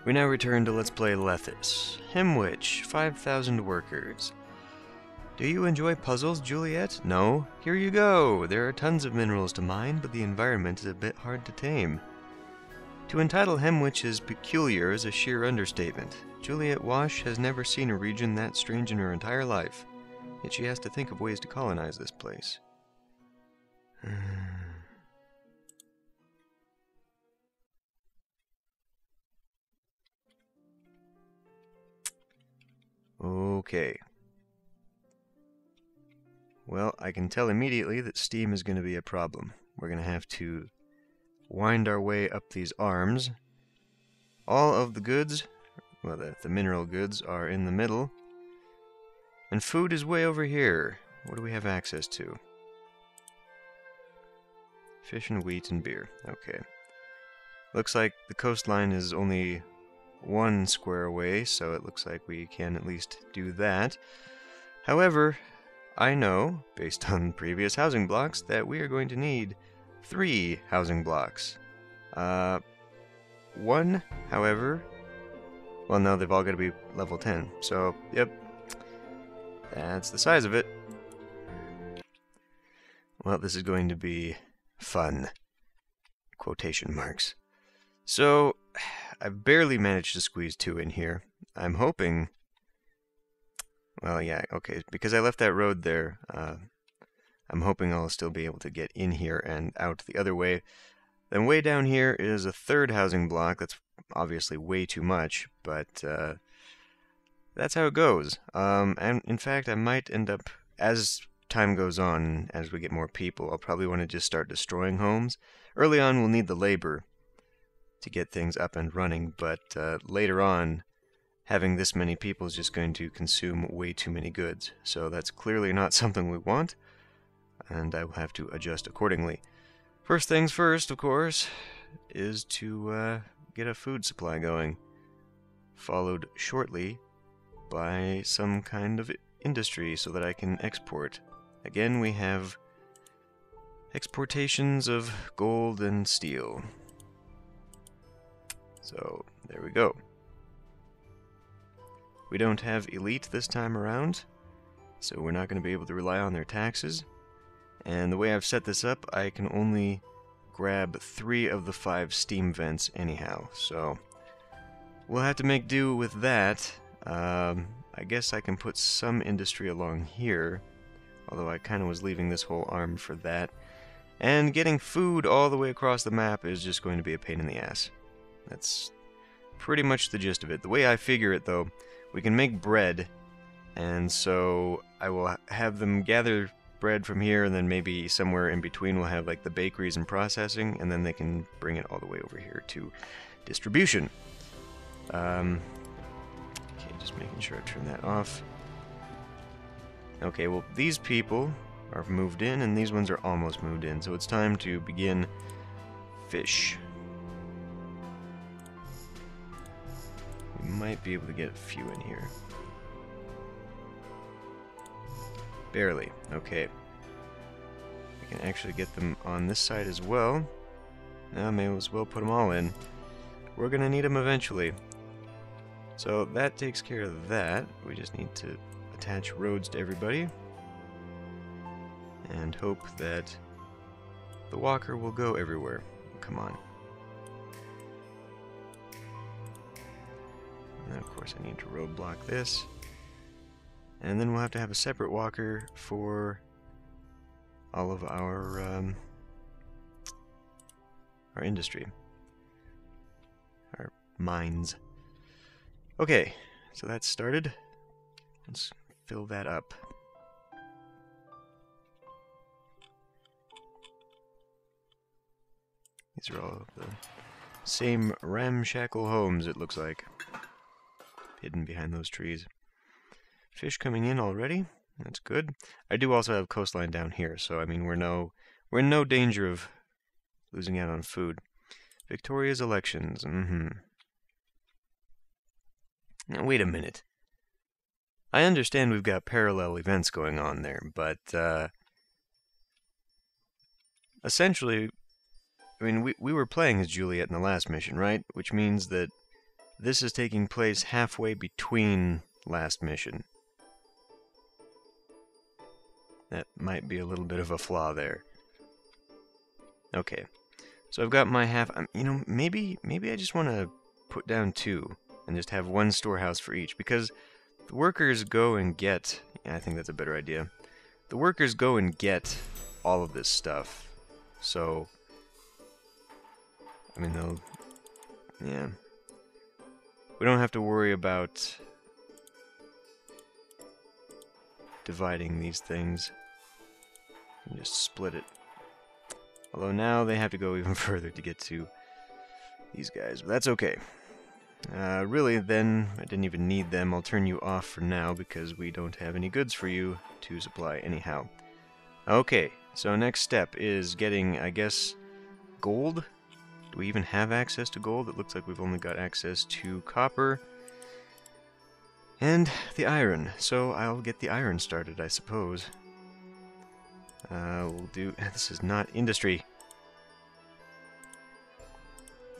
We now return to Let's Play Lethis. Hemwich, 5,000 workers. Do you enjoy puzzles, Juliet? No? Here you go! There are tons of minerals to mine, but the environment is a bit hard to tame. To entitle Hemwich as peculiar is a sheer understatement. Juliet Wash has never seen a region that strange in her entire life, yet she has to think of ways to colonize this place. Okay. Well, I can tell immediately that steam is going to be a problem. We're going to have to wind our way up these arms. All of the goods, well, the mineral goods, are in the middle. And food is way over here. What do we have access to? Fish and wheat and beer. Okay. Looks like the coastline is only 1 square away, so it looks like we can at least do that. However, I know, based on previous housing blocks, that we are going to need 3 housing blocks. 1, however... Well, no, they've all got to be level 10. So, yep. That's the size of it. Well, this is going to be fun. Quotation marks. So, I've barely managed to squeeze 2 in here. I'm hoping... Well, yeah, okay, because I left that road there, I'm hoping I'll still be able to get in here and out the other way. Then way down here is a 3rd housing block. That's obviously way too much, but that's how it goes. And in fact, I might end up, as time goes on, as we get more people, I'll probably want to just start destroying homes. Early on, we'll need the labor to get things up and running, but later on, having this many people is just going to consume way too many goods. So that's clearly not something we want, and I will have to adjust accordingly. First things first, of course, is to get a food supply going, followed shortly by some kind of industry so that I can export. Again, we have exportations of gold and steel. So, there we go. We don't have elite this time around, so we're not going to be able to rely on their taxes. And the way I've set this up, I can only grab 3 of the 5 steam vents anyhow, so we'll have to make do with that. I guess I can put some industry along here, although I kind of was leaving this whole arm for that. And getting food all the way across the map is just going to be a pain in the ass. That's pretty much the gist of it. The way I figure it, though, we can make bread, and so I will have them gather bread from here, and then maybe somewhere in between we'll have like the bakeries and processing, and then they can bring it all the way over here to distribution. Okay, just making sure I turn that off. Okay, well, these people are moved in, and these ones are almost moved in, so it's time to begin fish. We might be able to get a few in here. Barely. Okay. We can actually get them on this side as well. Now, may as well put them all in. We're gonna need them eventually. So that takes care of that. We just need to attach roads to everybody. And hope that the walker will go everywhere. Come on. And then, of course, I need to roadblock this. And then we'll have to have a separate walker for all of our industry. Our mines. Okay, so that's started. Let's fill that up. These are all the same ramshackle homes, it looks like. Hidden behind those trees. Fish coming in already. That's good. I do also have coastline down here, so I mean we're in no danger of losing out on food. Victoria's elections. Now wait a minute. I understand we've got parallel events going on there, but essentially, I mean we were playing as Juliet in the last mission, right? Which means that this is taking place halfway between last mission. That might be a little bit of a flaw there. Okay, so I've got my half. You know, maybe I just want to put down 2 and just have 1 storehouse for each, because the workers go and get. Yeah, I think that's a better idea. The workers go and get all of this stuff, so I mean they'll. Yeah, we don't have to worry about dividing these things. And just split it. Although now they have to go even further to get to these guys, but that's okay. Really, then, I didn't even need them. I'll turn you off for now because we don't have any goods for you to supply anyhow. Okay, so next step is getting, I guess, gold? Do we even have access to gold? It looks like we've only got access to copper and the iron. So I'll get the iron started, I suppose. We'll do... This is not industry.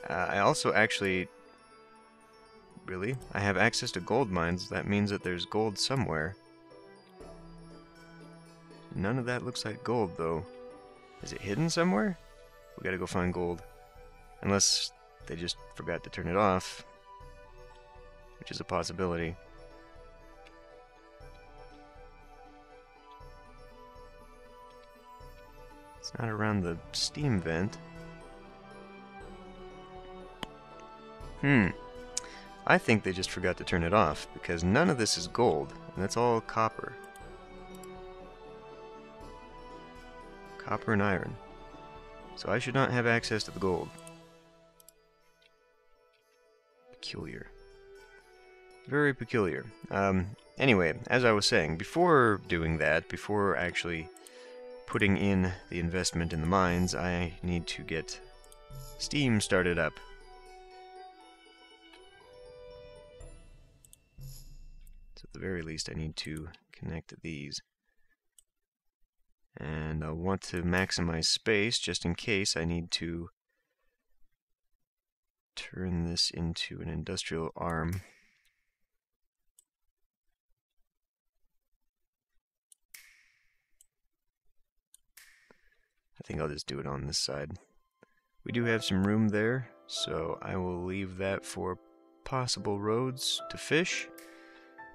I also actually... Really? I have access to gold mines. That means that there's gold somewhere. None of that looks like gold, though. Is it hidden somewhere? We gotta go find gold. Unless they just forgot to turn it off. Which is a possibility. It's not around the steam vent. I think they just forgot to turn it off, because none of this is gold, and that's all copper. Copper and iron. So I should not have access to the gold. Peculiar. Very peculiar. Anyway, as I was saying, before doing that, before actually putting in the investment in the mines, I need to get steam started up. So at the very least I need to connect these. And I'll want to maximize space just in case I need to turn this into an industrial arm. I think I'll just do it on this side. We do have some room there, so I will leave that for possible roads to fish.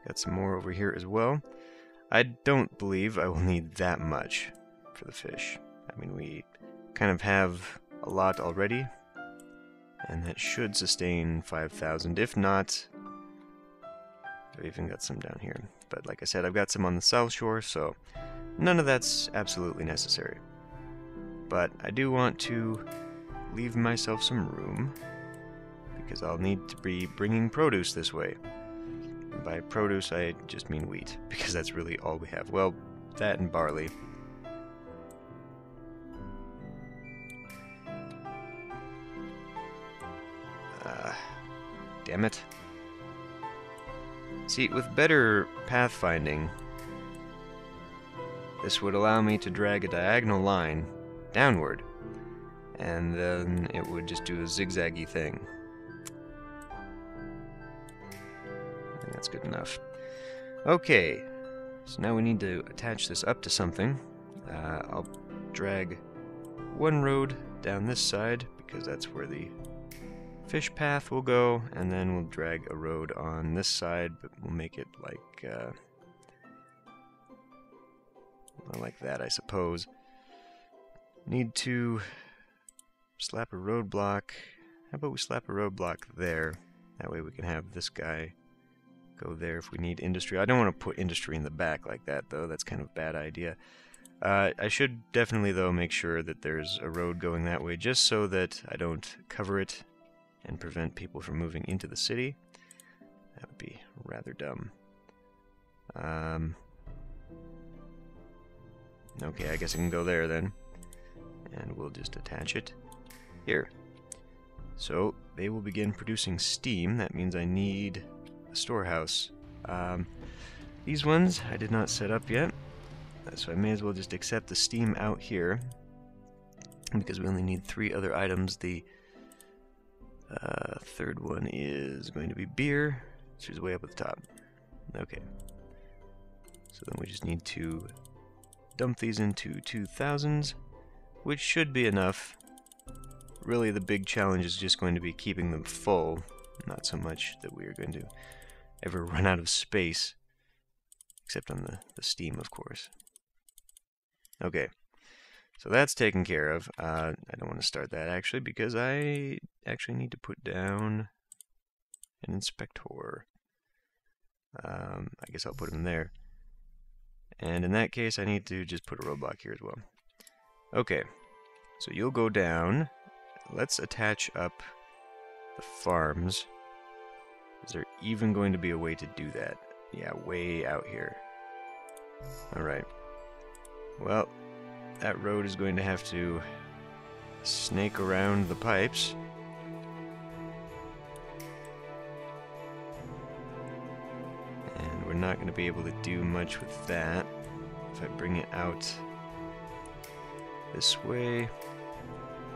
Got some more over here as well. I don't believe I will need that much for the fish. I mean, we kind of have a lot already, and that should sustain 5,000. If not, I've even got some down here. But like I said, I've got some on the south shore, so none of that's absolutely necessary. But I do want to leave myself some room, because I'll need to be bringing produce this way. And by produce, I just mean wheat, because that's really all we have. Well, that and barley. Damn it. See, with better pathfinding, this would allow me to drag a diagonal line downward, and then it would just do a zigzaggy thing. I think that's good enough. Okay, so now we need to attach this up to something. I'll drag one road down this side, because that's where the fish path will go, and then we'll drag a road on this side, but we'll make it like that, I suppose. Need to slap a roadblock. How about we slap a roadblock there? That way we can have this guy go there if we need industry. I don't want to put industry in the back like that, though. That's kind of a bad idea. I should definitely, though, make sure that there's a road going that way, just so that I don't cover it and prevent people from moving into the city. That would be rather dumb. Okay, I guess I can go there then. And we'll just attach it here. So they will begin producing steam. That means I need a storehouse. These ones I did not set up yet, so I may as well just accept the steam out here, because we only need 3 other items. The Third one is going to be beer, which is way up at the top. Okay. So then we just need to dump these into 2000s, which should be enough. Really, the big challenge is just going to be keeping them full, not so much that we are going to ever run out of space, except on the steam, of course. Okay, so that's taken care of. I don't want to start that, actually, because I actually need to put down an inspector. I guess I'll put him there. And in that case, I need to just put a roadblock here as well. Okay, so you'll go down. Let's attach up the farms. Is there even going to be a way to do that? Yeah, way out here. Alright. Well, that road is going to have to snake around the pipes. And we're not going to be able to do much with that. If I bring it out this way.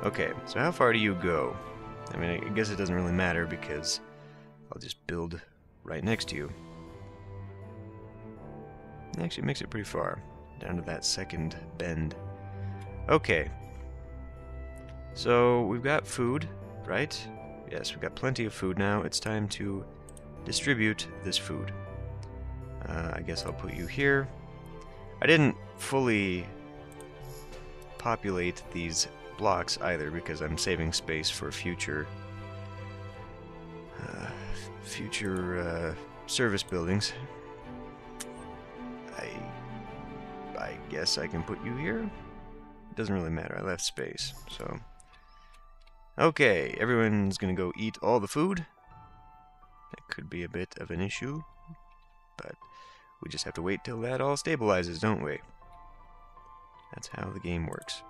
Okay, so how far do you go? I mean, I guess it doesn't really matter because I'll just build right next to you. Actually, it makes it pretty far, down to that second bend. Okay. So, we've got food, right? Yes, we've got plenty of food now. It's time to distribute this food. I guess I'll put you here. I didn't fully populate these blocks either because I'm saving space for future service buildings. I guess I can put you here. It doesn't really matter. I left space, so okay. Everyone's gonna go eat all the food. That could be a bit of an issue, but we just have to wait till that all stabilizes, don't we? That's how the game works.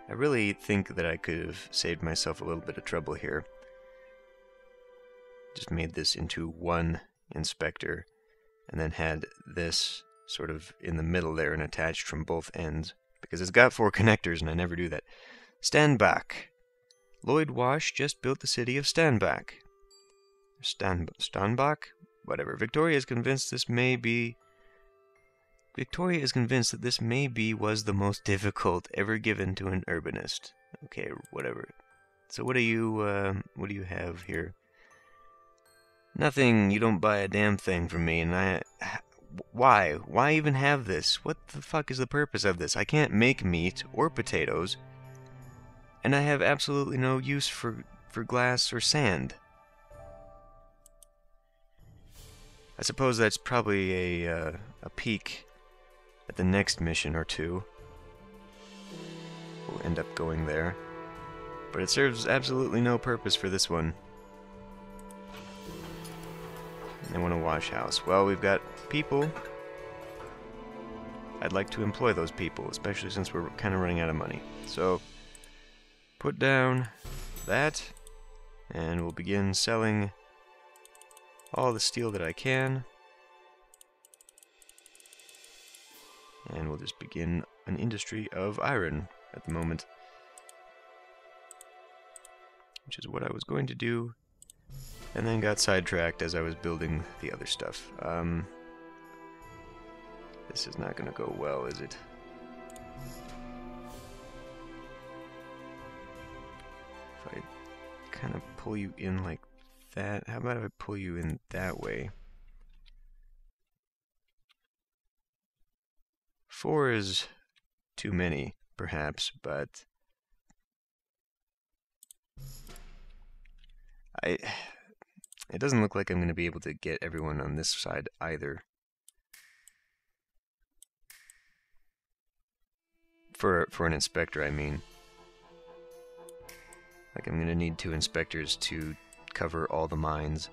I really think that I could have saved myself a little bit of trouble here. Just made this into one inspector, and then had this sort of in the middle there and attached from both ends, because it's got 4 connectors, and I never do that. Stanbach. Lloyd Wash just built the city of Stanbach. Stanbach? Whatever. Victoria is convinced that this may be was the most difficult ever given to an urbanist. Okay, whatever. So what do you have here? Nothing. You don't buy a damn thing from me, and why? Why even have this? What the fuck is the purpose of this? I can't make meat or potatoes, and I have absolutely no use for glass or sand. I suppose that's probably a peak at the next mission or two. We'll end up going there. But it serves absolutely no purpose for this one. I want a wash house. Well, we've got people. I'd like to employ those people, especially since we're kind of running out of money. So, put down that, and we'll begin selling all the steel that I can. And we'll just begin an industry of iron at the moment, which is what I was going to do, and then got sidetracked as I was building the other stuff. This is not going to go well, is it? If I kind of pull you in like that, how about if I pull you in that way? 4 is too many, perhaps, but it doesn't look like I'm going to be able to get everyone on this side either. For an inspector, I mean. Like, I'm going to need 2 inspectors to cover all the mines.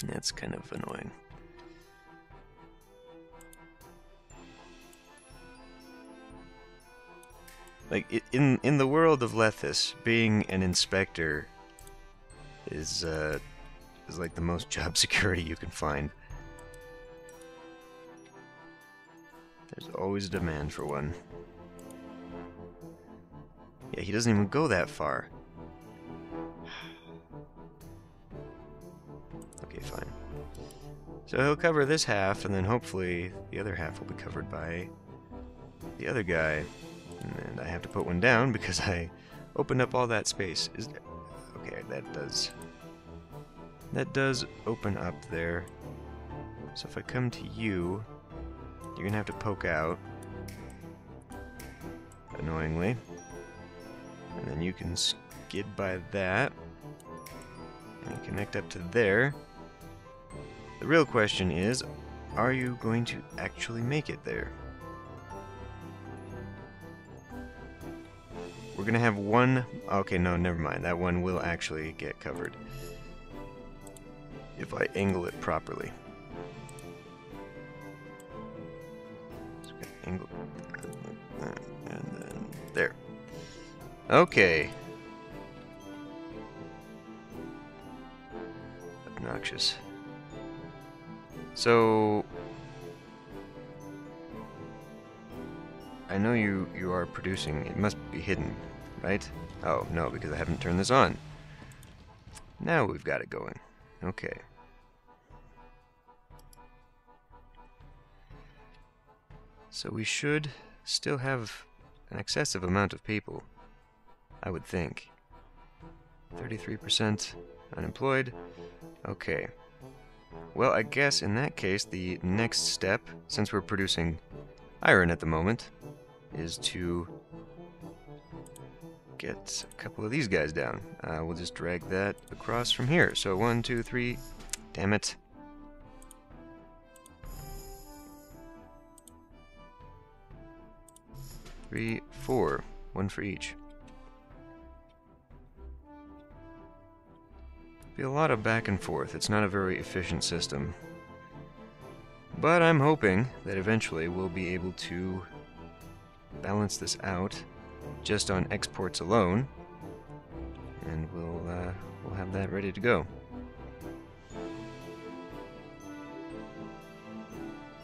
That's kind of annoying. Like, in the world of Lethis, being an inspector is like the most job security you can find. There's always a demand for one. Yeah, he doesn't even go that far. Okay, fine. So he'll cover this half, and then hopefully the other half will be covered by the other guy. And I have to put one down because I opened up all that space. Okay, that does open up there. So if I come to you, you're gonna have to poke out, annoyingly. And then you can skid by that and connect up to there. The real question is, are you going to actually make it there? We're gonna have one... Okay, no, never mind. That one will actually get covered if I angle it properly. So angle, and then there. Okay. Obnoxious. So I know you are producing. It must be hidden, right? Oh, no, because I haven't turned this on. Now we've got it going. Okay. So we should still have an excessive amount of people, I would think. 33% unemployed. Okay. Well, I guess in that case, the next step, since we're producing iron at the moment, is to get a couple of these guys down. We'll just drag that across from here. So 1, 2, 3. Damn it. 3, 4. 1 for each. Be a lot of back and forth. It's not a very efficient system. But I'm hoping that eventually we'll be able to balance this out just on exports alone, and we'll have that ready to go.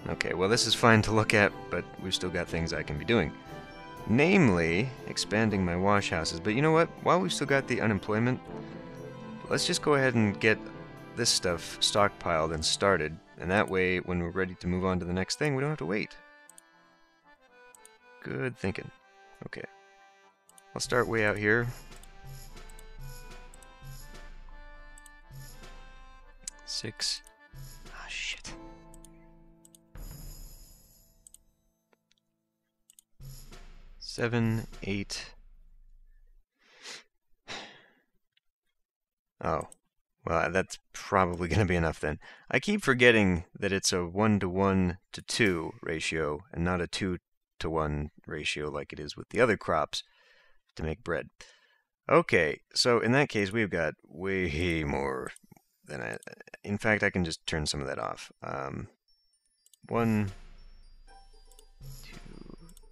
Okay, well, this is fine to look at, but we've still got things I can be doing. Namely, expanding my wash houses. But you know what? While we've still got the unemployment, let's just go ahead and get this stuff stockpiled and started, and that way, when we're ready to move on to the next thing, we don't have to wait. Good thinking. Okay. I'll start way out here. 6. Ah, shit. 7, 8. Oh. Well, that's probably going to be enough then. I keep forgetting that it's a 1:1 to 2 ratio and not a 2:1 ratio like it is with the other crops to make bread. Okay, so in that case, we've got way more than I... In fact, I can just turn some of that off. 1, 2,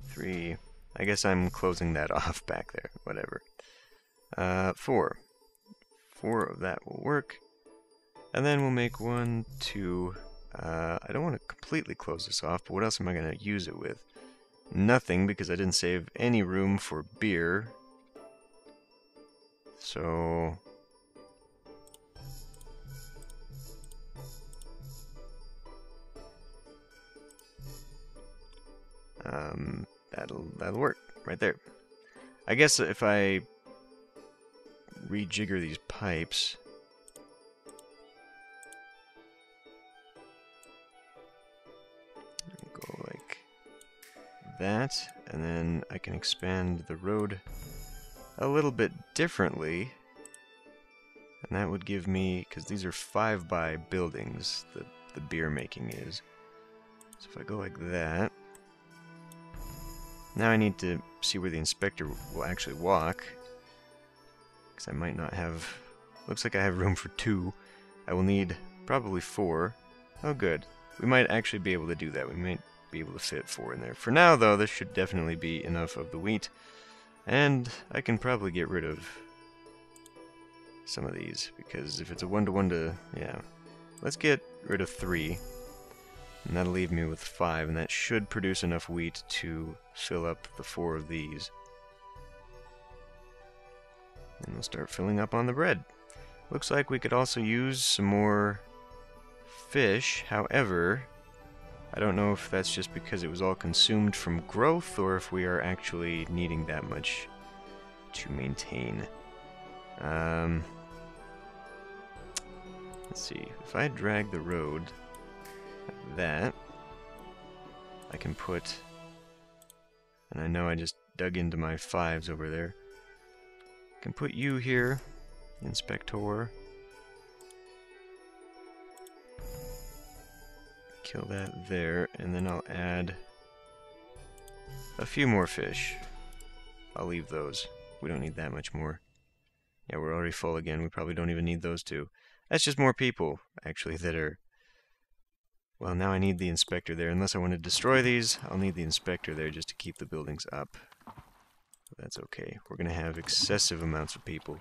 3... I guess I'm closing that off back there. Whatever. 4. 4 of that will work. And then we'll make 1, 2... I don't want to completely close this off, but what else am I going to use it with? Nothing, because I didn't save any room for beer. So... that'll work right there. I guess if I rejigger these pipes, go like that, and then I can expand the road a little bit differently, and that would give me, because these are 5-by buildings, the beer making is. So if I go like that, now I need to see where the inspector will actually walk, because I might not have... Looks like I have room for 2. I will need probably 4. Oh, good. We might actually be able to do that. We might be able to fit 4 in there. For now, though, this should definitely be enough of the wheat, and I can probably get rid of some of these, because if it's a 1:1 to... yeah. Let's get rid of 3. And that'll leave me with 5, and that should produce enough wheat to fill up the 4 of these. And we'll start filling up on the bread. Looks like we could also use some more fish. However, I don't know if that's just because it was all consumed from growth or if we are actually needing that much to maintain. Let's see. If I drag the road like that, I can put... And I know I just dug into my 5s over there. I can put you here, Inspector. Kill that there, and then I'll add a few more fish. I'll leave those. We don't need that much more. Yeah, we're already full again. We probably don't even need those two. That's just more people, actually, that are... Well, now I need the inspector there. Unless I want to destroy these, I'll need the inspector there just to keep the buildings up. But that's okay. We're going to have excessive amounts of people.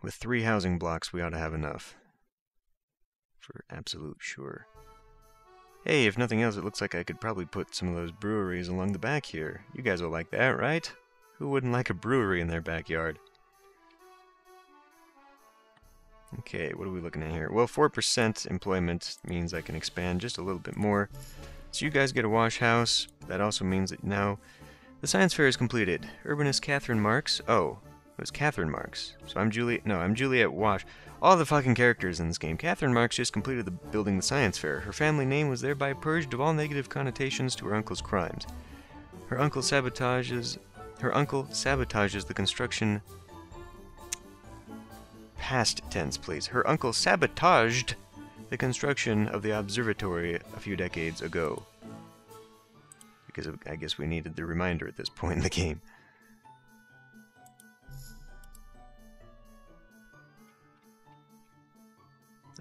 With 3 housing blocks, we ought to have enough. For absolute sure. Hey, if nothing else, it looks like I could probably put some of those breweries along the back here. You guys will like that, right? Who wouldn't like a brewery in their backyard? Okay, what are we looking at here? Well, 4% employment means I can expand just a little bit more. So you guys get a wash house. That also means that now the science fair is completed. Urbanist Catherine Marks. Oh, it was Catherine Marks. So I'm Juliet Wash. All the fucking characters in this game. Catherine Marks just completed the building the science fair. Her family name was thereby purged of all negative connotations to her uncle's crimes. Her uncle sabotages the construction... Past tense, please. Her uncle sabotaged the construction of the observatory a few decades ago. Because I guess we needed the reminder at this point in the game.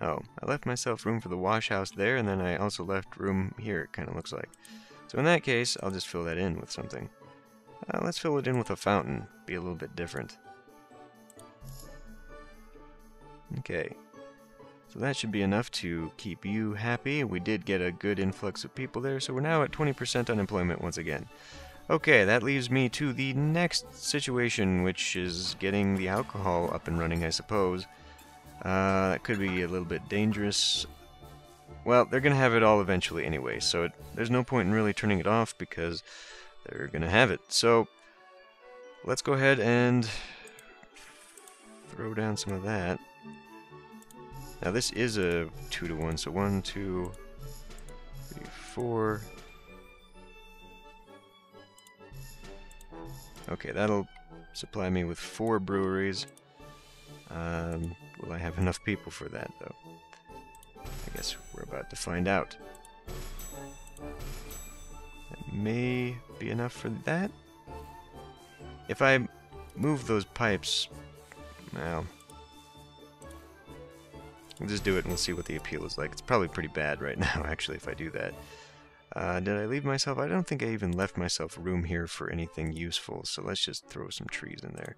Oh, I left myself room for the wash house there, and then I also left room here, it kind of looks like. So in that case, I'll just fill that in with something. Let's fill it in with a fountain. Be a little bit different. Okay. So that should be enough to keep you happy. We did get a good influx of people there, so we're now at 20% unemployment once again. Okay, that leaves me to the next situation, which is getting the alcohol up and running, I suppose. That could be a little bit dangerous. Well, they're going to have it all eventually anyway, so there's no point in really turning it off because they're going to have it. So, let's go ahead and throw down some of that. Now this is a 2-to-1, so 1, 2, 3, 4. Okay, that'll supply me with 4 breweries. Will I have enough people for that, though? I guess we're about to find out. That may be enough for that. If I move those pipes, well, we'll just do it and we'll see what the appeal is like. It's probably pretty bad right now, actually, if I do that. Did I leave myself? I don't think I even left myself room here for anything useful, so let's just throw some trees in there.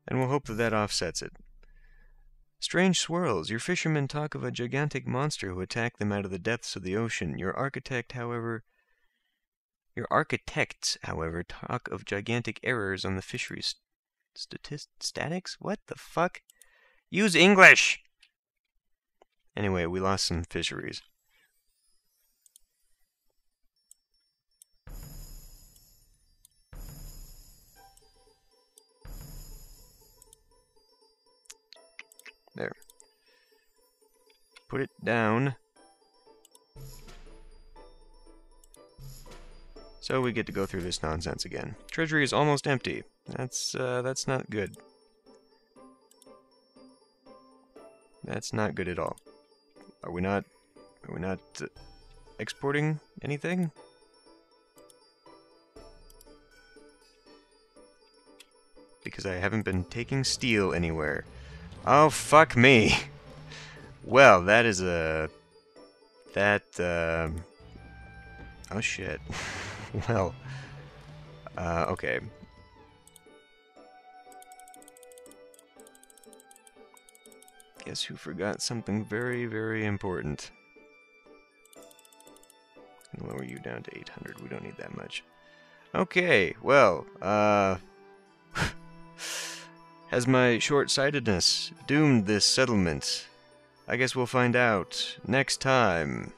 And we'll hope that that offsets it. Strange swirls. Your fishermen talk of a gigantic monster who attacked them out of the depths of the ocean. Your architects, however, talk of gigantic errors on the fisheries. Statics? What the fuck? Use English! Anyway, we lost some fisheries. There. Put it down. So we get to go through this nonsense again. Treasury is almost empty. That's not good. That's not good at all. Are we not exporting anything? Because I haven't been taking steel anywhere. Oh, fuck me. Well, that is a... Oh, shit. Well, okay. Guess who forgot something very, very important? I'll lower you down to 800. We don't need that much. Okay, well, has my short-sightedness doomed this settlement? I guess we'll find out next time.